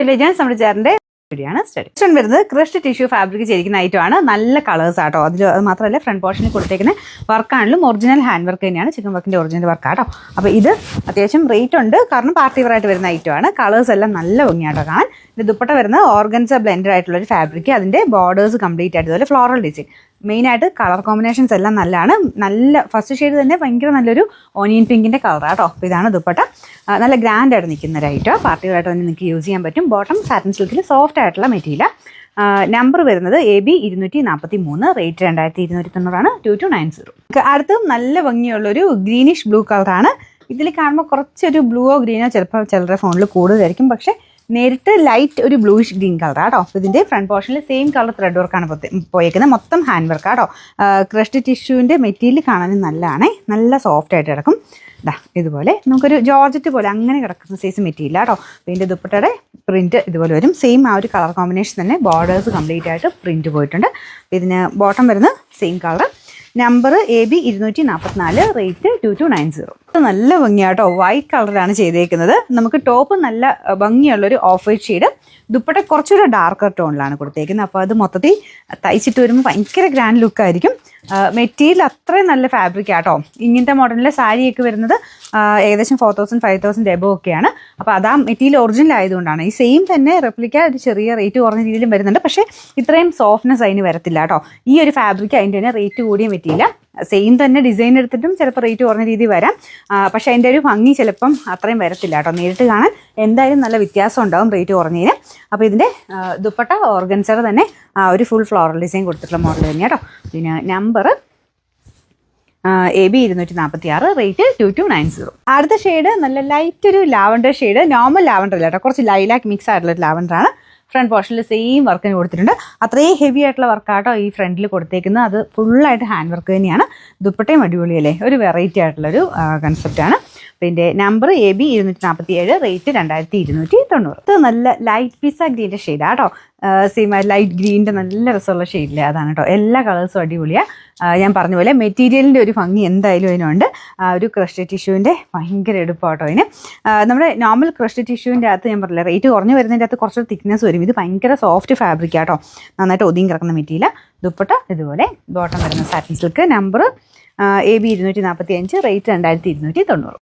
നമ്മുടെ ചേട്ടൻ്റെ ാണ് സ്റ്റഡി വരുന്നത് ക്രഷ്ഡ് ടിഷ്യൂ ഫാബ്രിക് ചെയ്തിരിക്കുന്ന ഐറ്റമാണ്. നല്ല കളേഴ്സ് ആട്ടോ. അത് മാത്രമല്ല ഫ്രണ്ട് പോർഷനിൽ കൊടുത്തേക്കുന്ന വർക്കാണെങ്കിലും ഒറിജിനൽ ഹാൻഡ് വർക്ക് തന്നെയാണ്. ചിക്കൻ വർക്കിന്റെ ഒറിജിനൽ വർക്കാട്ടോ. അപ്പോൾ ഇത് അത്യാവശ്യം റേറ്റ് ഉണ്ട്, കാരണം പാർട്ടി വെയർ ആയിട്ട് വരുന്ന ഐറ്റമാണ്. കളേഴ്സ് എല്ലാം നല്ല ഭംഗിയാട്ടോ കാണാൻ. ഇത് ദുപ്പട്ട വരുന്ന ഓർഗൻസ ബ്ലെൻഡഡ് ആയിട്ടുള്ള ഒരു ഫാബ്രിക്, അതിന്റെ ബോർഡേഴ്സ് കംപ്ലീറ്റ് ആയിട്ട് ഇതുപോലെ ഫ്ലോറൽ ഡിസൈൻ. മെയിനായിട്ട് കളർ കോമ്പിനേഷൻസ് എല്ലാം നല്ലതാണ്. നല്ല ഫസ്റ്റ് ഷെയ്ഡ് തന്നെ ഭയങ്കര നല്ലൊരു ഓനിയൻ പിങ്കിന്റെ കളറാട്ടോ. അപ്പോൾ ഇതാണ് ദുപ്പട്ട. നല്ല ഗ്രാൻഡ് ആയിട്ട് നിൽക്കുന്ന ഒരു ഐറ്റം. പാർട്ടി വെയർ ആയിട്ട് തന്നെ നിങ്ങൾക്ക് യൂസ് ചെയ്യാൻ പറ്റും. ബോട്ടം സാറ്റിൻ സിൽക്കിൽ സോഫ്റ്റ് ആയിട്ടുള്ള മെറ്റീരിയൽ. നമ്പർ വരുന്നത് AB 243, റേറ്റ് 2290, 2290. അടുത്തും നല്ല ഭംഗിയുള്ളൊരു ഗ്രീനിഷ് ബ്ലൂ കളറാണ്. ഇതിൽ കാണുമ്പോൾ കുറച്ചൊരു ബ്ലൂവോ ഗ്രീനോ ചിലപ്പോൾ ചിലരുടെ ഫോണിൽ കൂടുതലായിരിക്കും, പക്ഷേ നേരിട്ട് ലൈറ്റ് ഒരു ബ്ലൂയിഷ് ഗ്രീൻ കളറാട്ടോ. അപ്പോൾ ഇതിൻ്റെ ഫ്രണ്ട് പോർഷനിൽ സെയിം കളർ ത്രെഡ് വർക്കാണ് പോയേക്കുന്നത്. മൊത്തം ഹാൻഡ് വർക്കാട്ടോ. ക്രഷ്ഡ് ടിഷ്യൂവിൻ്റെ മെറ്റീരിയൽ കാണാനും നല്ലതാണ്. നല്ല സോഫ്റ്റ് ആയിട്ട് കിടക്കും. ഇതുപോലെ നമുക്കൊരു ജോർജറ്റ് പോലെ അങ്ങനെ കിടക്കുന്ന സൈസ് മെറ്റീരിയൽ ആട്ടോ. ഇതിൻ്റെ ദുപ്പട്ടയുടെ പ്രിന്റ് ഇതുപോലെ വരും. സെയിം ആ ഒരു കളർ കോമ്പിനേഷൻ തന്നെ. ബോർഡേഴ്സ് കംപ്ലീറ്റ് ആയിട്ട് പ്രിന്റ് പോയിട്ടുണ്ട്. ഇതിന് ബോട്ടം വരുന്ന same colour. Number AB 244, rate 2290. നല്ല ഭംഗിയാട്ടോ. വൈറ്റ് കളറിലാണ് ചെയ്തേക്കുന്നത്. നമുക്ക് ടോപ്പ് നല്ല ഭംഗിയുള്ളൊരു ഓഫ് വൈറ്റ് ഷെയ്ഡ്, ദുപ്പട്ട കുറച്ചൊരു ഡാർക്കർ ടോണിലാണ് കൊടുത്തേക്കുന്നത്. അപ്പോൾ അത് മൊത്തത്തിൽ തയ്ച്ചിട്ട് വരുമ്പോൾ ഭയങ്കര ഗ്രാൻഡ് ലുക്കായിരിക്കും. മെറ്റീരിയൽ അത്രയും നല്ല ഫാബ്രിക് ആട്ടോ. ഇങ്ങനത്തെ മോഡലിലെ സാരിയൊക്കെ വരുന്നത് ഏകദേശം 4000 5000 എബോ ഒക്കെയാണ്. അപ്പോൾ അതാ മെറ്റീരിയൽ ഒറിജിനൽ ആയതുകൊണ്ടാണ്. ഈ സെയിം തന്നെ റെപ്ലിക്ക ഒരു ചെറിയ റേറ്റ് കുറഞ്ഞ രീതിയിലും വരുന്നുണ്ട്, പക്ഷേ ഇത്രയും സോഫ്റ്റ്നെസ് അതിന് വരത്തില്ല കേട്ടോ. ഈ ഒരു ഫാബ്രിക് അതിൻ്റെ തന്നെ റേറ്റ് കൂടിയ മെറ്റീരിയൽ. സെയിം തന്നെ ഡിസൈൻ എടുത്തിട്ടും ചിലപ്പോൾ റേറ്റ് കുറഞ്ഞ രീതിയിൽ വരാം, പക്ഷേ അതിൻ്റെ ഒരു ഭംഗി ചിലപ്പം അത്രയും വരത്തില്ല കേട്ടോ. നേരിട്ട് കാണാൻ എന്തായാലും നല്ല വ്യത്യാസം ഉണ്ടാവും റേറ്റ് കുറഞ്ഞതിന്. അപ്പോൾ ഇതിൻ്റെ ദുപ്പട്ട ഓർഗൻസർ തന്നെ ഒരു ഫുൾ ഫ്ലോറൽ ഡിസൈൻ കൊടുത്തിട്ടുള്ള മോഡൽ തന്നെ കേട്ടോ. പിന്നെ നമ്പർ AB 246, റേറ്റ് 2290. അടുത്ത ഷെയ്ഡ് നല്ല ലൈറ്റ് ഒരു ലാവൻഡർ ഷെയ്ഡ്. നോർമൽ ലാവൻഡർ അല്ല കേട്ടോ, കുറച്ച് ലൈലാക്ക് മിക്സ് ആയിട്ടുള്ള ഒരു ലാവൻഡറാണ്. ഫ്രണ്ട് പോർഷനിൽ സെയിം വർക്കിന് കൊടുത്തിട്ടുണ്ട്. അത്രയും ഹെവി ആയിട്ടുള്ള വർക്കാട്ടോ ഈ ഫ്രണ്ടിൽ കൊടുത്തേക്കുന്നത്. അത് ഫുള്ളായിട്ട് ഹാൻഡ് വർക്ക് തന്നെയാണ്. ദുപ്പട്ടയും അടിപൊളിയല്ലേ, ഒരു വെറൈറ്റി ആയിട്ടുള്ളൊരു കൺസെപ്റ്റാണ്. പിന്നെ നമ്പർ AB 247, റേറ്റ് 2290. ഇത് നല്ല ലൈറ്റ് പിസ്സ ഗ്രീൻ്റെ ഷെയ്ഡാട്ടോ. സെയിം ലൈറ്റ് ഗ്രീനിൻ്റെ നല്ല രസമുള്ള ഷെയ്ഡില്ലേ, അതാണ് കേട്ടോ. എല്ലാ കളേഴ്സും അടിപൊളിയാണ്. ഞാൻ പറഞ്ഞ പോലെ മെറ്റീരിയലിൻ്റെ ഒരു ഭംഗി എന്തായാലും അതിനുണ്ട്. ഒരു ക്രഷ്ഡ് ടിഷ്യൂവിൻ്റെ ഭയങ്കര എടുപ്പാട്ടോ അതിന്. നമ്മുടെ നോർമൽ ക്രഷ്ഡ് ടിഷ്യൂവിൻ്റെ അകത്ത് ഞാൻ പറഞ്ഞില്ല, റേറ്റ് കുറഞ്ഞ് വരുന്നതിൻ്റെ അകത്ത് കുറച്ചൊരു തിക്നെസ് വരും. ഇത് ഭയങ്കര സോഫ്റ്റ് ഫാബ്രിക് ആട്ടോ. നന്നായിട്ട് ഒതുങ്ങി കിടക്കുന്ന മെറ്റീരിയൽ. ദുപ്പട്ട ഇതുപോലെ. ബോട്ടം വരുന്ന satin silk. Number AB 245, rate 2290.